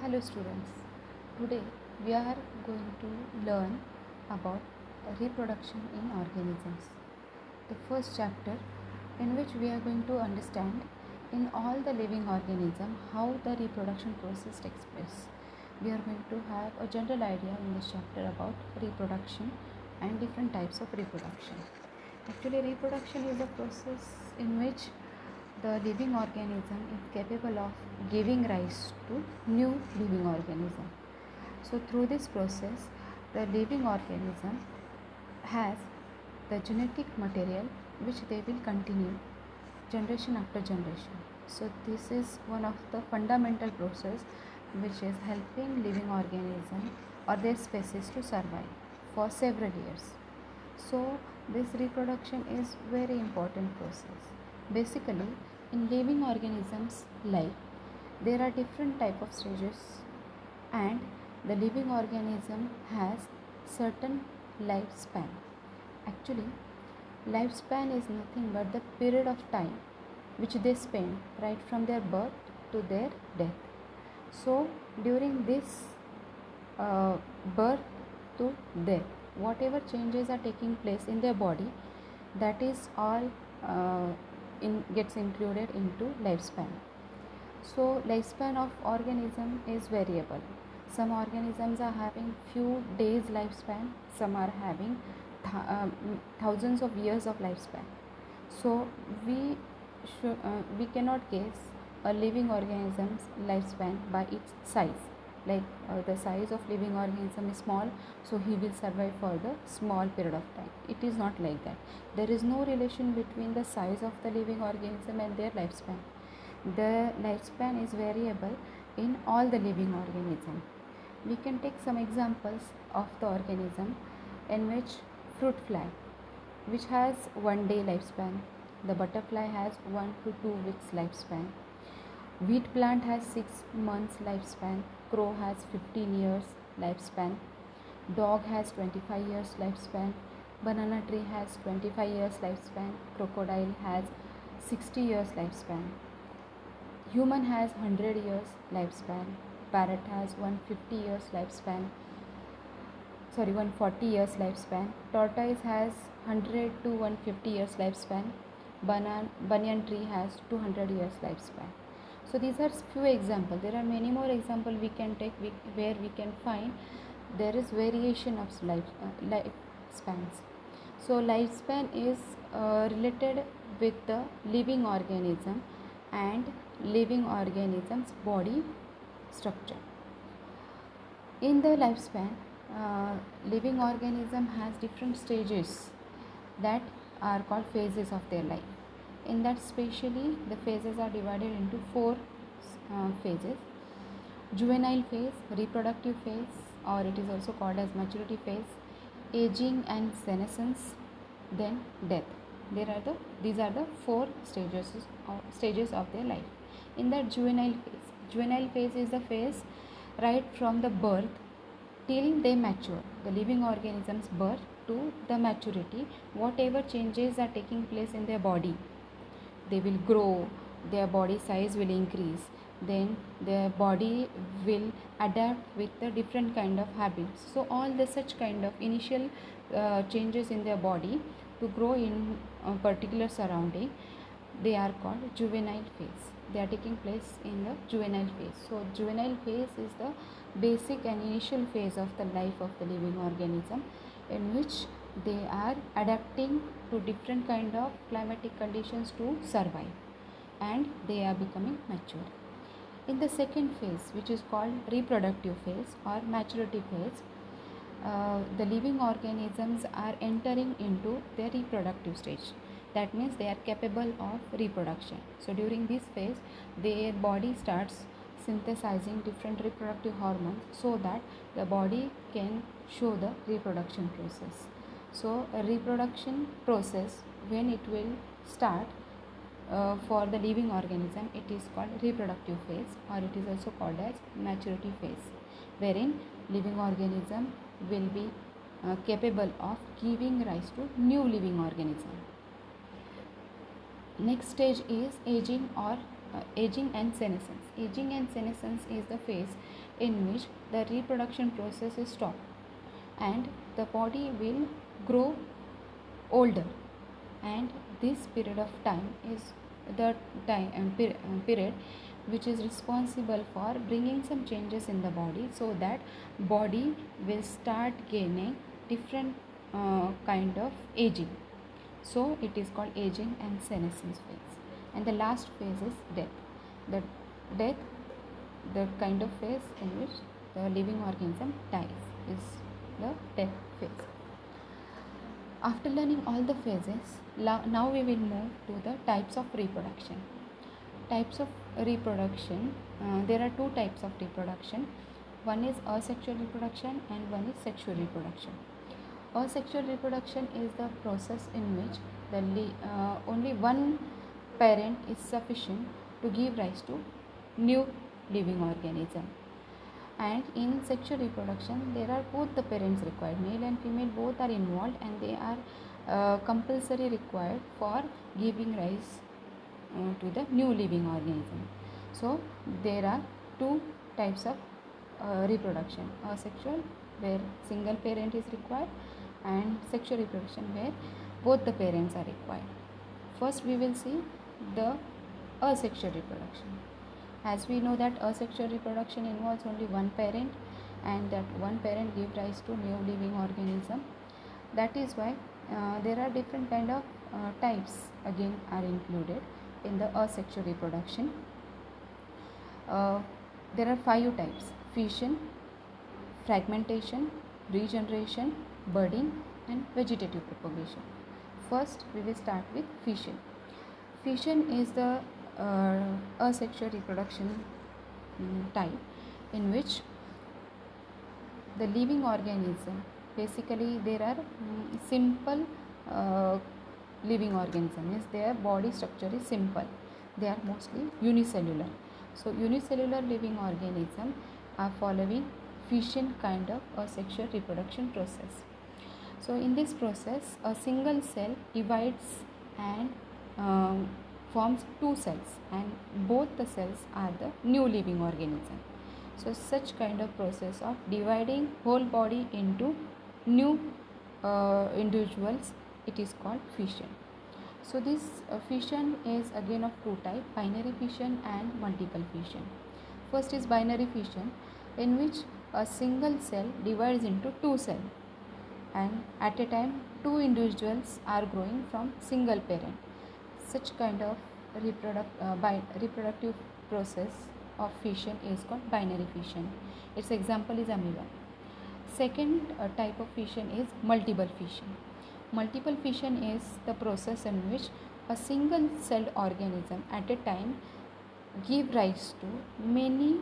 Hello students, today we are going to learn about reproduction in organisms. The first chapter in which we are going to understand in all the living organism how the reproduction process takes place. We are going to have a general idea in this chapter about reproduction and different types of reproduction. Actually, reproduction is a process in which the living organism is capable of giving rise to new living organism. So through this process, the living organism has the genetic material which they will continue generation after generation. So this is one of the fundamental process which is helping living organism or their species to survive for several years. So this reproduction is very important process. Basically, in living organisms life, there are different type of stages, and the living organism has certain lifespan. Actually, lifespan is nothing but the period of time which they spend right from their birth to their death. So during this birth to death, whatever changes are taking place in their body, that is all gets included into lifespan. So lifespan of organism is variable. Some organisms are having few days lifespan, some are having thousands of years of lifespan. So we cannot guess a living organism's lifespan by its size. Like the size of living organism is small, so he will survive for the small period of time. It is not like that. There is no relation between the size of the living organism and their lifespan. The lifespan is variable in all the living organism. We can take some examples of the organism in which fruit fly, which has 1 day lifespan. The butterfly has 1 to 2 weeks lifespan. Wheat plant has 6 months lifespan. Crow has 15 years lifespan. Dog has 25 years lifespan. Banana tree has 25 years lifespan. Crocodile has 60 years lifespan. Human has 100 years lifespan. Parrot has 150 years lifespan. 140 years lifespan. Tortoise has 100 to 150 years lifespan. Banyan tree has 200 years lifespan. So these are few examples. There are many more examples we can take where we can find there is variation of lifespans. So lifespan is related with the living organism and living organism's body structure. In the lifespan, living organism has different stages that are called phases of their life. In that, specially the phases are divided into 4 phases: juvenile phase, reproductive phase, or it is also called as maturity phase, aging and senescence, then death. These are the 4 stages of their life. In that, juvenile phase is the phase right from the birth till they mature, the living organism's birth to the maturity. Whatever changes are taking place in their body, they will grow, their body size will increase, then their body will adapt with the different kind of habits. So all the such kind of initial changes in their body to grow in a particular surrounding, they are called juvenile phase. They are taking place in the juvenile phase. So juvenile phase is the basic and initial phase of the life of the living organism, in which they are adapting to different kind of climatic conditions to survive, and they are becoming mature. In the second phase, which is called reproductive phase or maturity phase, the living organisms are entering into their reproductive stage. That means they are capable of reproduction. So during this phase, their body starts synthesizing different reproductive hormones so that the body can show the reproduction process. So a reproduction process, when it will start for the living organism, it is called reproductive phase, or it is also called as maturity phase, wherein living organism will be capable of giving rise to new living organism. Next stage is aging or aging and senescence. Aging and senescence is the phase in which the reproduction process is stopped and the body will grow older, and this period of time is the period which is responsible for bringing some changes in the body, so that body will start gaining different kind of aging. So it is called aging and senescence phase. And the last phase is death. The death, the kind of phase in which the living organism dies, is the death phase. After learning all the phases, now we will move to the types of reproduction. Types of reproduction, there are two types of reproduction. One is asexual reproduction and one is sexual reproduction. Asexual reproduction is the process in which only one parent is sufficient to give rise to new living organism. And in sexual reproduction, there are both the parents required, male and female both are involved, and they are compulsory required for giving rise to the new living organism. So there are two types of reproduction: asexual, where single parent is required, and sexual reproduction, where both the parents are required. First we will see the asexual reproduction. As we know that asexual reproduction involves only one parent, and that one parent gives rise to new living organism. That is why there are different kind of types again are included in the asexual reproduction. There are 5 types: fission, fragmentation, regeneration, budding, and vegetative propagation. First we will start with fission. Fission is the asexual reproduction type in which the living organism, basically there are simple living organism, means their body structure is simple, they are mostly unicellular. So unicellular living organism are following fission kind of asexual reproduction process. So in this process, a single cell divides and forms 2 cells, and both the cells are the new living organism. So such kind of process of dividing whole body into new individuals, it is called fission. So this fission is again of 2 types: binary fission and multiple fission. First is binary fission, in which a single cell divides into 2 cells, and at a time 2 individuals are growing from single parent. Such kind of reproductive process of fission is called binary fission. Its example is amoeba. Second type of fission is multiple fission. Multiple fission is the process in which a single celled organism at a time give rise to many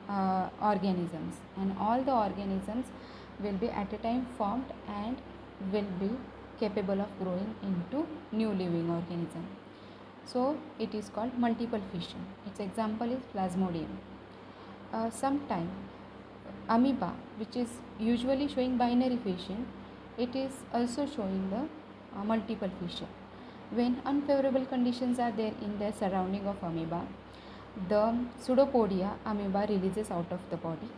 organisms, and all the organisms will be at a time formed and will be capable of growing into new living organism. So it is called multiple fission. Its example is Plasmodium. Sometime amoeba, which is usually showing binary fission, it is also showing the multiple fission. When unfavorable conditions are there in the surrounding of amoeba, the pseudopodia amoeba releases out of the body,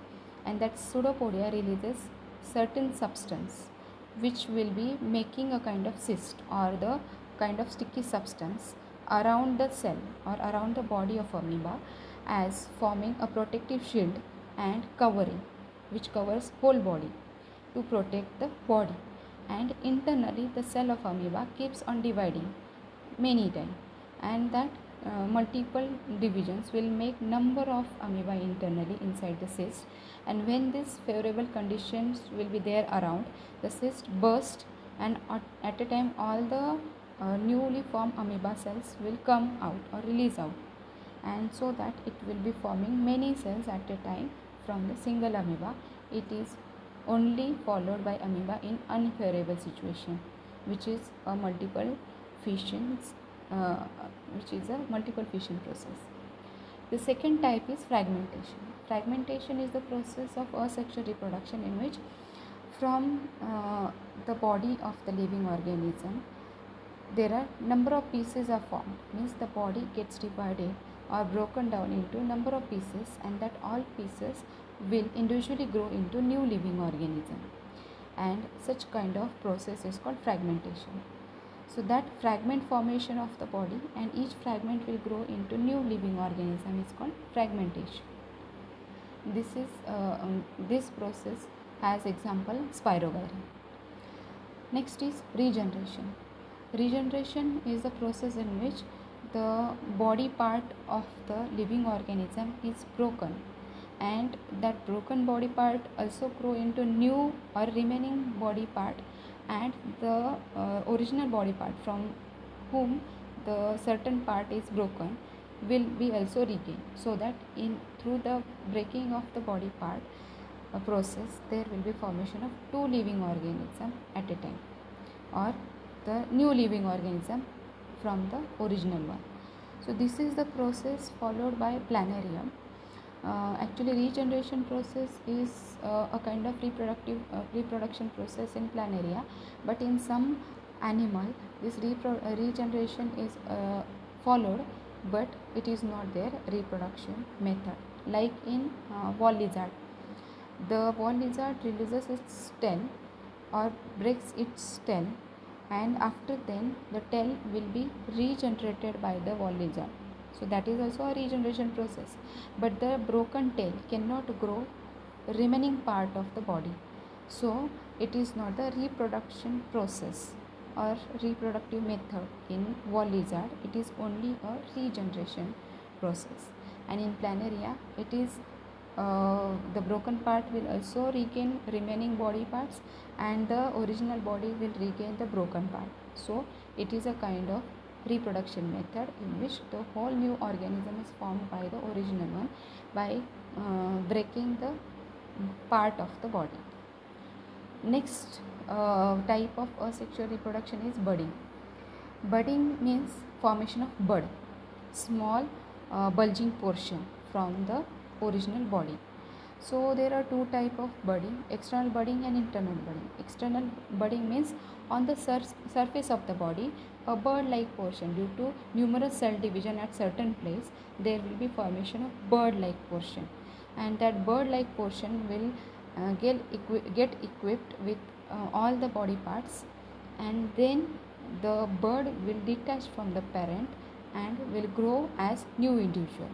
and that pseudopodia releases certain substance which will be making a kind of cyst or the kind of sticky substance around the cell or around the body of amoeba, as forming a protective shield and covering which covers whole body to protect the body. And internally the cell of amoeba keeps on dividing many times, and that multiple divisions will make number of amoeba internally inside the cyst, and when these favorable conditions will be there around, the cyst burst, and at a time all the newly formed amoeba cells will come out or release out, and so that it will be forming many cells at a time from the single amoeba. It is only followed by amoeba in unfavorable situation, which is a multiple fissions which is a multiple fission process. The second type is fragmentation. Fragmentation is the process of asexual reproduction in which from the body of the living organism there are number of pieces are formed, means the body gets divided are broken down into number of pieces, and that all pieces will individually grow into new living organism, and such kind of process is called fragmentation. So that fragment formation of the body, and each fragment will grow into new living organism, is called fragmentation. This process has example spirogyra. Next is regeneration. Regeneration is the process in which the body part of the living organism is broken, and that broken body part also grow into new or remaining body part, and the original body part from whom the certain part is broken will be also regained, so that in through the breaking of the body part process there will be formation of two living organism at a time, or the new living organism from the original one. So this is the process followed by planarium. Actually regeneration process is a kind of reproduction process in planaria, but in some animal this regeneration is followed, but it is not their reproduction method. Like in wall lizard, the wall lizard releases its tail or breaks its tail, and after then the tail will be regenerated by the wall lizard. So that is also a regeneration process, but the broken tail cannot grow remaining part of the body, so it is not the reproduction process or reproductive method in wall lizard. It is only a regeneration process, and in planaria it is the broken part will also regain remaining body parts, and the original body will regain the broken part. So it is a kind of reproduction method in which the whole new organism is formed by the original one by breaking the part of the body. Next type of asexual reproduction is budding. Budding means formation of bud, small bulging portion from the original body. So there are two type of budding: external budding and internal budding. External budding means on the surface of the body, a bird-like portion. Due to numerous cell division at certain place, there will be formation of bird-like portion, and that bird-like portion will get equipped with all the body parts, and then the bird will detach from the parent and will grow as new individual.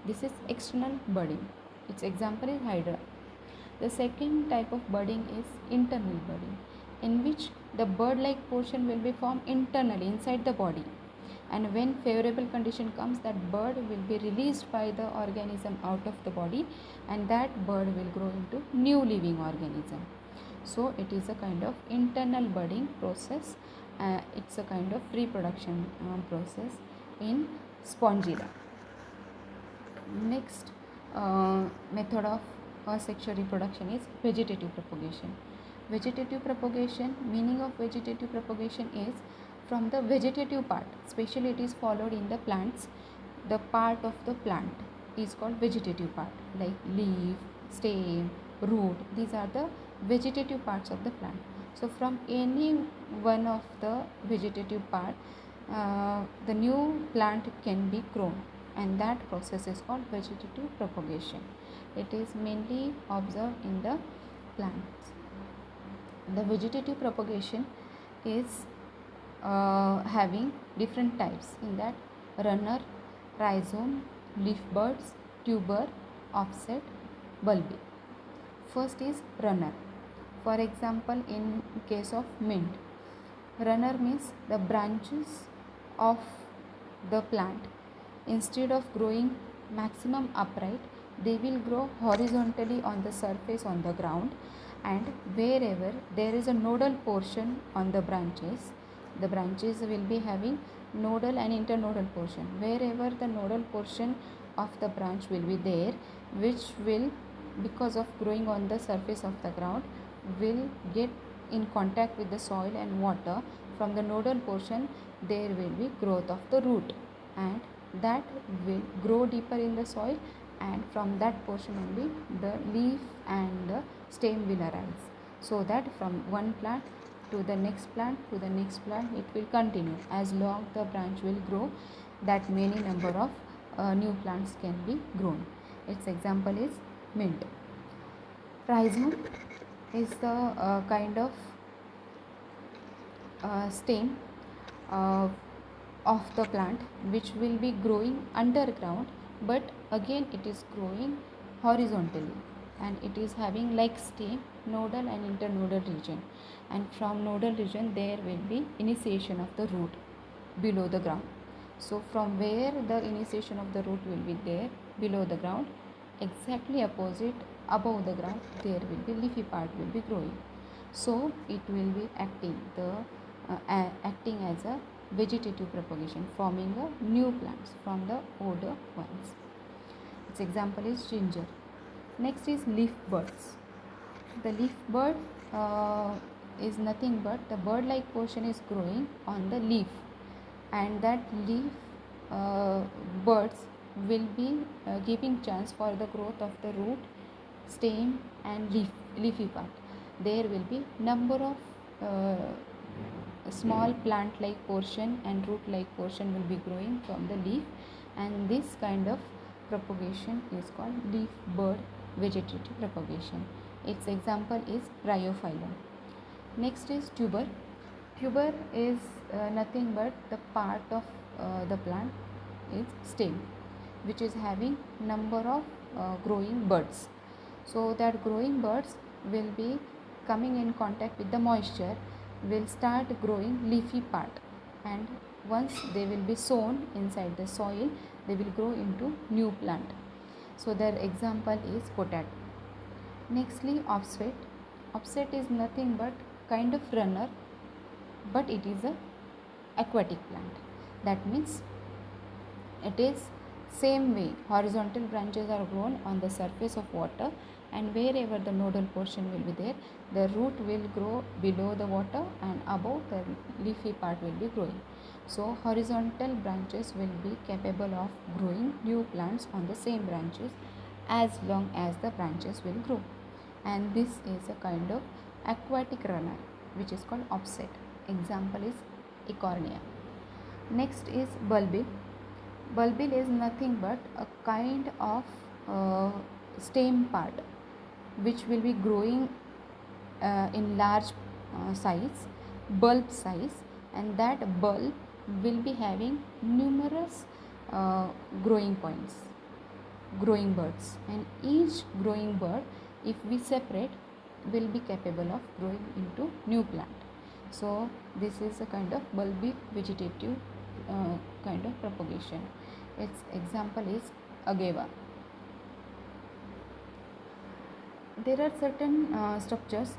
This is external budding. Its example is hydra. The second type of budding is internal budding, in which the bird-like portion will be formed internally inside the body, and when favorable condition comes, that bird will be released by the organism out of the body, and that bird will grow into new living organism. So it is a kind of internal budding process. It's a kind of reproduction process in Spongilla. Next method of asexual reproduction is vegetative propagation. Vegetative propagation, meaning of vegetative propagation is from the vegetative part, especially it is followed in the plants. The part of the plant is called vegetative part, like leaf, stem, root. These are the vegetative parts of the plant. So from any one of the vegetative part, the new plant can be grown, and that process is called vegetative propagation. It is mainly observed in the plants. The vegetative propagation is having different types, in that runner, rhizome, leaf buds, tuber, offset, bulbi. First is runner. For example, in case of mint, runner means the branches of the plant, instead of growing maximum upright, they will grow horizontally on the surface on the ground, and wherever there is a nodal portion on the branches will be having nodal and internodal portion. Wherever the nodal portion of the branch will be there, which will, because of growing on the surface of the ground, will get in contact with the soil and water. From the nodal portion there will be growth of the root, and that will grow deeper in the soil, and from that portion only the leaf and the stem will arise, so that from one plant to the next plant to the next plant it will continue. As long the branch will grow, that many number of new plants can be grown. Its example is mint. Rhizome is the kind of stem uh, of the plant which will be growing underground, but again it is growing horizontally, and it is having like stem, nodal and internodal region, and from nodal region there will be initiation of the root below the ground. So from where the initiation of the root will be there below the ground, exactly opposite above the ground there will be leafy part will be growing. So it will be acting as a vegetative propagation, forming a new plants from the older ones. Its example is ginger. Next is leaf birds. The leaf bird is nothing but the bird-like portion is growing on the leaf, and that leaf birds will be giving chance for the growth of the root, stem and leafy part. There will be number of small plant like portion and root like portion will be growing from the leaf, and this kind of propagation is called leaf bird vegetative propagation. Its example is Bryophyllum. Next is tuber. Tuber is nothing but the part of the plant is stem, which is having number of growing buds. So that growing buds will be coming in contact with the moisture, will start growing leafy part, and once they will be sown inside the soil, they will grow into new plant. So their example is potato. Nextly, offset. Offset is nothing but kind of runner, but it is a aquatic plant. That means it is same way horizontal branches are grown on the surface of water, and wherever the nodal portion will be there, the root will grow below the water and above the leafy part will be growing. So horizontal branches will be capable of growing new plants on the same branches as long as the branches will grow, and this is a kind of aquatic runner which is called offset. Example is Eichhornia. Next is bulbil. Bulbil is nothing but a kind of stem part which will be growing in large size, bulb size, and that bulb will be having numerous growing points, growing buds, and each growing bud, if we separate, will be capable of growing into new plant. So this is a kind of bulby vegetative kind of propagation. Its example is agave. There are certain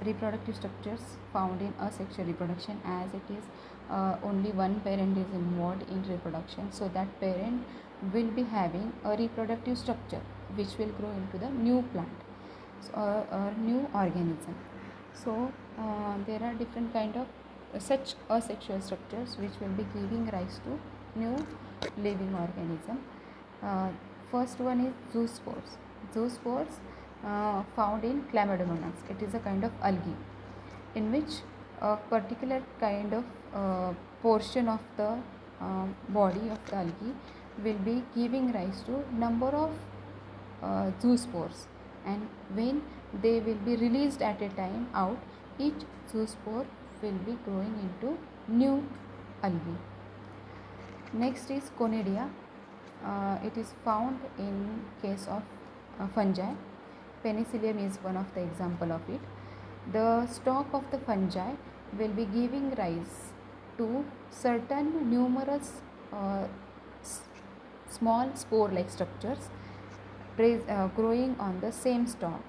reproductive structures found in asexual reproduction, as it is only one parent is involved in reproduction. So that parent will be having a reproductive structure which will grow into the new plant or new organism. So there are different kind of such asexual structures which will be giving rise to new living organism. First one is zoospores. Zoospores found in Chlamydomonas. It is a kind of algae in which a particular kind of portion of the body of the algae will be giving rise to number of zoospores, and when they will be released at a time out, each zoospore will be growing into new algae. Next is Conidia. It is found in case of fungi. Penicillium is one of the example of it. The stalk of the fungi will be giving rise to certain numerous small spore-like structures growing on the same stalk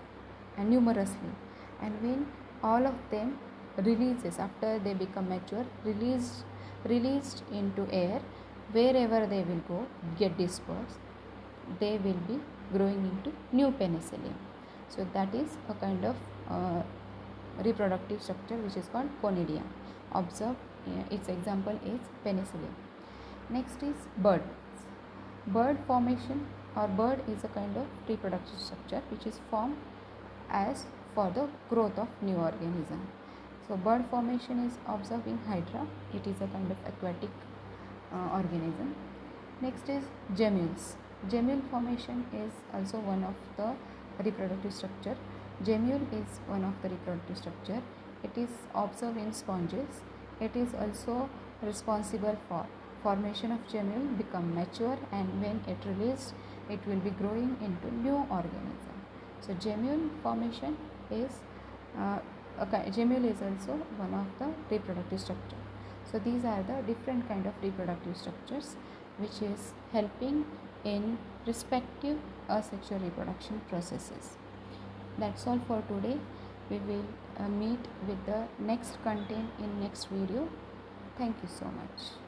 and numerously, and when all of them releases after they become mature, released into air, wherever they will go get dispersed, they will be growing into new penicillium. So that is a kind of reproductive structure which is called conidia. Observe its example is penicillium. Next is bird. Bird formation or bird is a kind of reproductive structure which is formed as for the growth of new organism. So bird formation is observed in hydra. It is a kind of aquatic organism. Next is gemmules. Gemule formation is also one of the reproductive structure. Gemule is one of the reproductive structure. It is observed in sponges. It is also responsible for formation of gemule become mature, and when it released it will be growing into new organism. So gemule formation is gemule is also one of the reproductive structure. So these are the different kind of reproductive structures which is helping in respective asexual reproduction processes. That's all for today. We will meet with the next content in next video. Thank you so much.